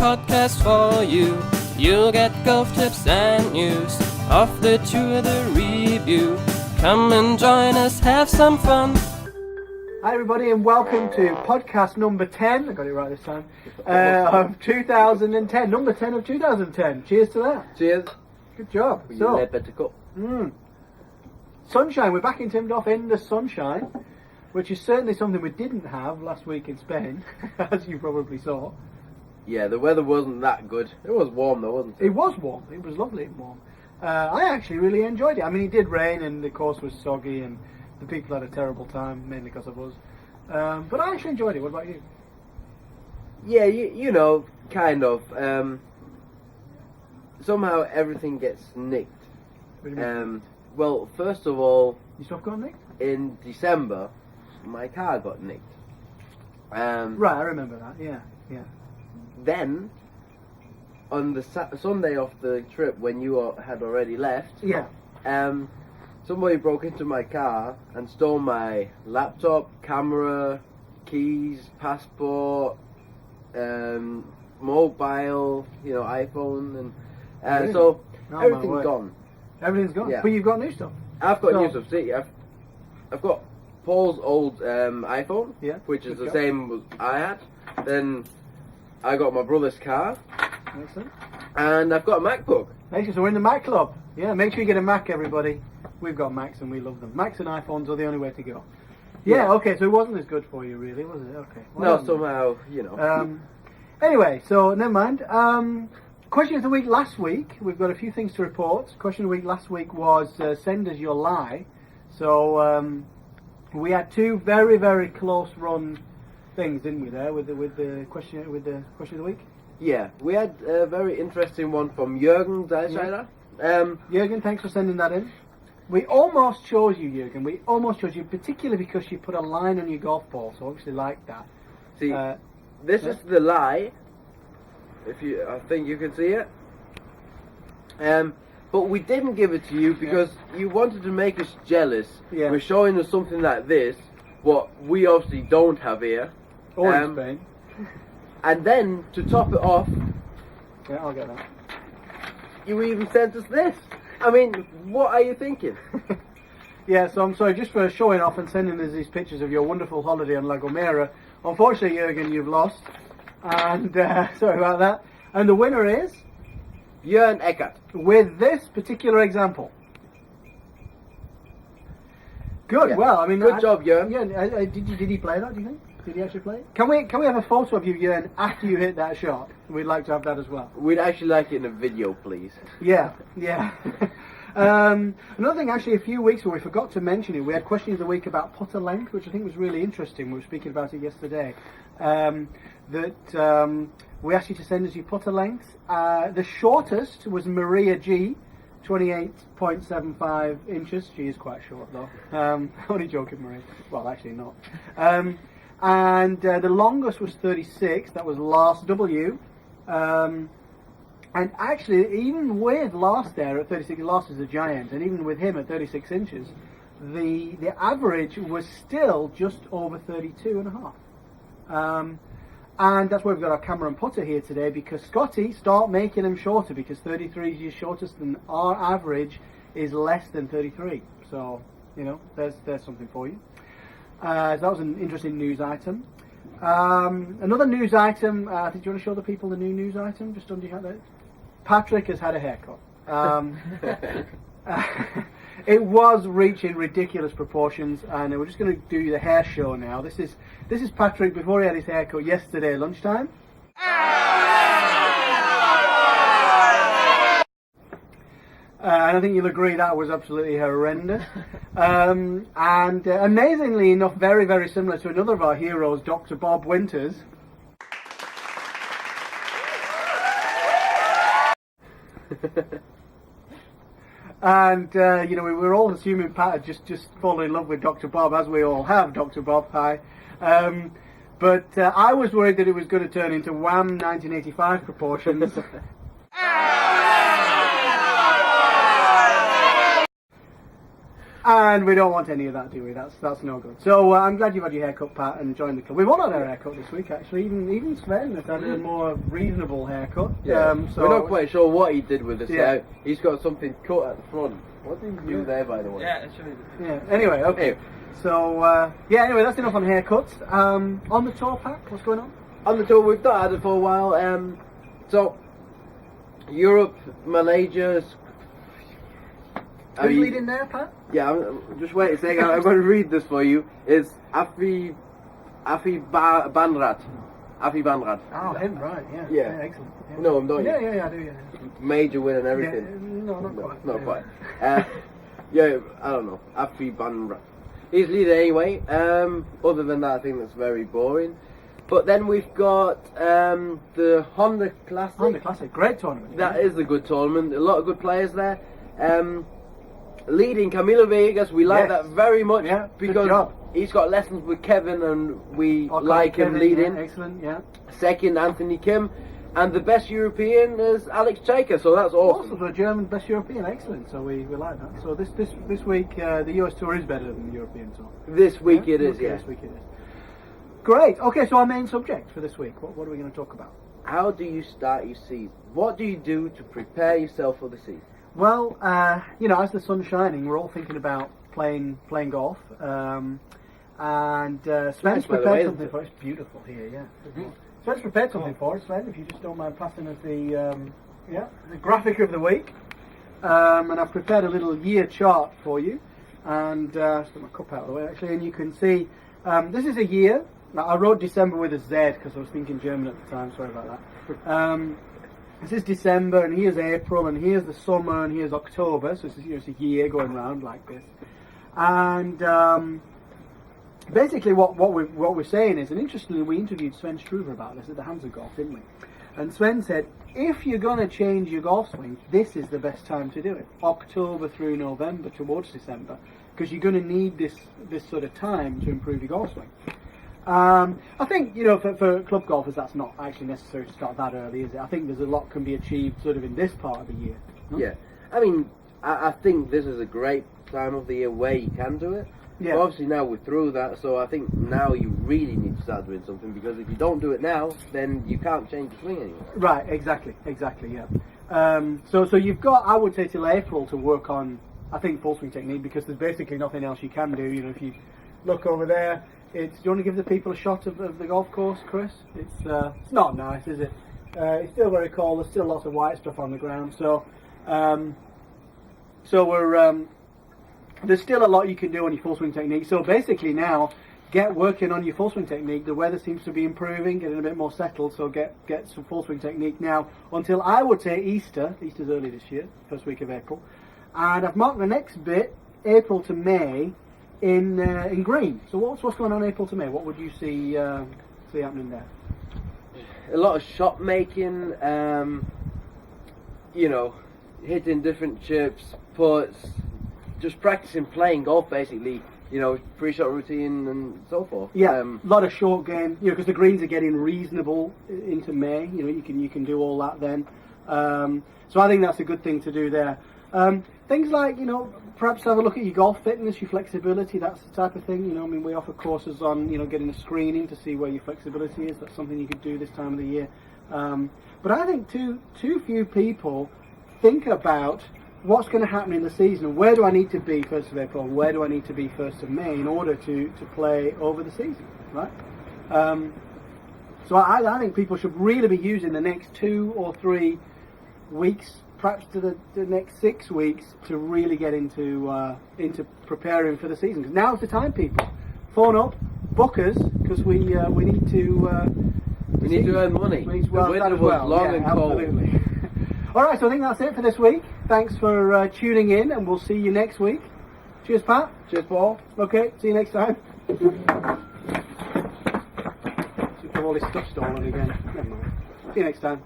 podcast for you. You'll get golf tips and news off the tour, the review. Come and join us, have some fun. Hi everybody and welcome to podcast number 10, I got it right this time, of 2010, number 10 of 2010. Cheers to that. Cheers. Good job. Sunshine, we're back in Timmendorf in the sunshine, which is certainly something we didn't have last week in Spain, as you probably saw. Yeah, the weather wasn't that good. It was warm though, wasn't it? It was warm, it was lovely and warm. I actually really enjoyed it. I mean, it did rain and the course was soggy and the people had a terrible time, mainly because of us. But I actually enjoyed it. What about you? Yeah, you know, kind of. Somehow everything gets nicked. What do you mean? Well, first of all, Your stuff got nicked? in December, my car got nicked. Right, I remember that, yeah. Then, on the Sunday of the trip, when you had already left, Yeah. somebody broke into my car and stole my laptop, camera, keys, passport, mobile, iPhone, and Really? so Oh, my everything's word. gone. Everything's gone? Yeah. But you've got new stuff? I've got So- new stuff. See, I've got Paul's old iPhone, Yeah, which is good the job. same as I had. Then I got my brother's car, Excellent. and I've got a MacBook. Excellent. So we're in the Mac Club. Yeah, make sure you get a Mac, everybody. We've got Macs and we love them. Macs and iPhones are the only way to go. Yeah, Yeah. okay, so it wasn't as good for you, really, was it? Okay. No, somehow, Anyway, so never mind. Question of the week last week. We've got a few things to report. Question of the week last week was send us your lie. So we had two very, very close run things, didn't we? There with the question of the week. Yeah, we had a very interesting one from Jürgen Deischeider. Jürgen, thanks for sending that in. We almost chose you, Jürgen. We almost chose you, particularly because you put a line on your golf ball. So obviously, like that. See, this is the lie. I think you can see it. But we didn't give it to you because you wanted to make us jealous. Yeah. We're showing us something like this, what we obviously don't have here. Or in Spain. And then, to top it off, Yeah, I'll get that. you even sent us this. I mean, what are you thinking? Yeah, so I'm sorry, just for showing off and sending us these pictures of your wonderful holiday on La Gomera. Unfortunately, Jürgen, you've lost. And, sorry about that. And the winner is, Jörn Eckert. with this particular example. Good, Yeah. well, I mean... Good job, Jörn. Yeah, did he play that, do you think? Did he actually play it? Can we have a photo of you, Jörn, after you hit that shot? We'd like to have that as well. We'd actually like it in a video, please. Yeah. Another thing, actually, a few weeks ago, we forgot to mention it. We had question of the week about putter length, which I think was really interesting. We were speaking about it yesterday. We asked you to send us your putter length. The shortest was Maria G, 28.75 inches. She is quite short, though. Only joking, Maria. Well, actually not. And the longest was 36. That was Lars W. And actually, even with Lars there at 36, Lars is a giant, and even with him at 36 inches, the average was still just over 32 and a half. And that's why we've got our camera and putter here today, because Scotty, start making them shorter, because 33 is your shortest, and our average is less than 33. So, there's something for you. So that was an interesting news item. Another news item, I think, do you want to show the people the new news item? Just under your head. Patrick has had a haircut. It was reaching ridiculous proportions, and we're just going to do the hair show now. This is Patrick before he had his haircut yesterday at lunchtime. And I think you'll agree that was absolutely horrendous. And amazingly enough, very, very similar to another of our heroes, Dr. Bob Winters. And, we were all assuming Pat had just fallen in love with Dr. Bob, as we all have, Dr. Bob, hi. But I was worried that it was going to turn into Wham 1985 proportions. And we don't want any of that, do we? That's no good. So I'm glad you've had your haircut, Pat, and joined the club. We've all had our haircut this week, actually. Even Sven has had a more reasonable haircut. Yeah. So We're not quite sure what he did with this Yeah. hair. He's got something cut at the front. What did he do there, by the way? Yeah, it's really Yeah. Anyway, okay. Anyway. So anyway, that's enough on haircuts. On the tour, Pat, what's going on? On the tour, we've not had it for a while. So, Europe, Malaysia. Who's leading there, Pat? Yeah, just wait a second. I'm going to read this for you. It's Afi Banrat. Afi Banrat. Oh, him, right? Yeah. Excellent. Yeah. No, I'm not. Yeah, I do. Yeah. Major win and Yeah, everything. no, not quite. Not Anyway. quite. Yeah, I don't know. Afi Banrat. He's leader anyway. Other than that, I think that's very boring. But then we've got the Honda Classic. Honda Classic, great tournament. That is a good tournament. A lot of good players there. Leading Camilo Vegas, we like Yes. that very much Yeah, good because job. he's got lessons with Kevin and we Okay, like him Kevin, leading. Yeah, excellent, yeah. Second, Anthony Kim. And the best European is Alex Chaker, so that's awesome. Also the German best European, excellent. So we like that. So this week the US Tour is better than the European Tour. This week it is, Okay, yeah. This week it is. Great. Okay, so our main subject for this week. What are we going to talk about? How do you start your season? What do you do to prepare yourself for the season? Well, as the sun's shining, we're all thinking about playing golf. And Sven's Nice, by the way, prepared isn't something it? for us. It's beautiful here, yeah. Sven's prepared something for us, Sven, if you just don't mind passing us the graphic of the week. And I've prepared a little year chart for you. And just put my cup out of the way, actually, and you can see this is a year. Now, I wrote December with a Z because I was thinking German at the time, sorry about that. This is December, and here's April, and here's the summer, and here's October. So it's a year going round like this. And basically, what we're saying is, and interestingly, we interviewed Sven Struve about this at the Hansa Golf, didn't we? And Sven said, if you're going to change your golf swing, this is the best time to do it. October through November towards December, because you're going to need this sort of time to improve your golf swing. I think, for club golfers, that's not actually necessary to start that early, is it? I think there's a lot can be achieved sort of in this part of the year. No? Yeah. I mean, I think this is a great time of the year where you can do it. Yeah. But obviously now we're through that, so I think now you really need to start doing something, because if you don't do it now, then you can't change the swing anymore. Right, exactly, yeah. So you've got, I would say, till April to work on, I think, full swing technique, because there's basically nothing else you can do. If you look over there, do you want to give the people a shot of the golf course, Chris? It's not nice, is it? It's still very cold. There's still lots of white stuff on the ground. So we're there's still a lot you can do on your full swing technique. So basically now, get working on your full swing technique. The weather seems to be improving, getting a bit more settled. So get some full swing technique now until, I would say, Easter. Easter's early this year, first week of April, and I've marked the next bit, April to May, in green. So what's going on April to May? What would you see happening there? A lot of shot making, hitting different chips, putts, just practicing playing golf basically, pre-shot routine and so forth. Yeah, a lot of short game, because the greens are getting reasonable into May. You can do all that then. So I think that's a good thing to do there. Things like, perhaps have a look at your golf fitness, your flexibility, that's the type of thing. We offer courses on, getting a screening to see where your flexibility is. That's something you could do this time of the year. But I think too few people think about what's going to happen in the season, and where do I need to be 1st of April, where do I need to be 1st of May in order to play over the season, right? So I think people should really be using the next 2 or 3 weeks, perhaps to the next 6 weeks, to really get into preparing for the season. Because now's the time, people. Phone up, book us, because we need to... we need to earn money. The winter was long and cold. Absolutely. Alright, so I think that's it for this week. Thanks for tuning in, and we'll see you next week. Cheers, Pat. Cheers, Paul. Okay, see you next time. So all this stuff stolen again. Never mind. See you next time.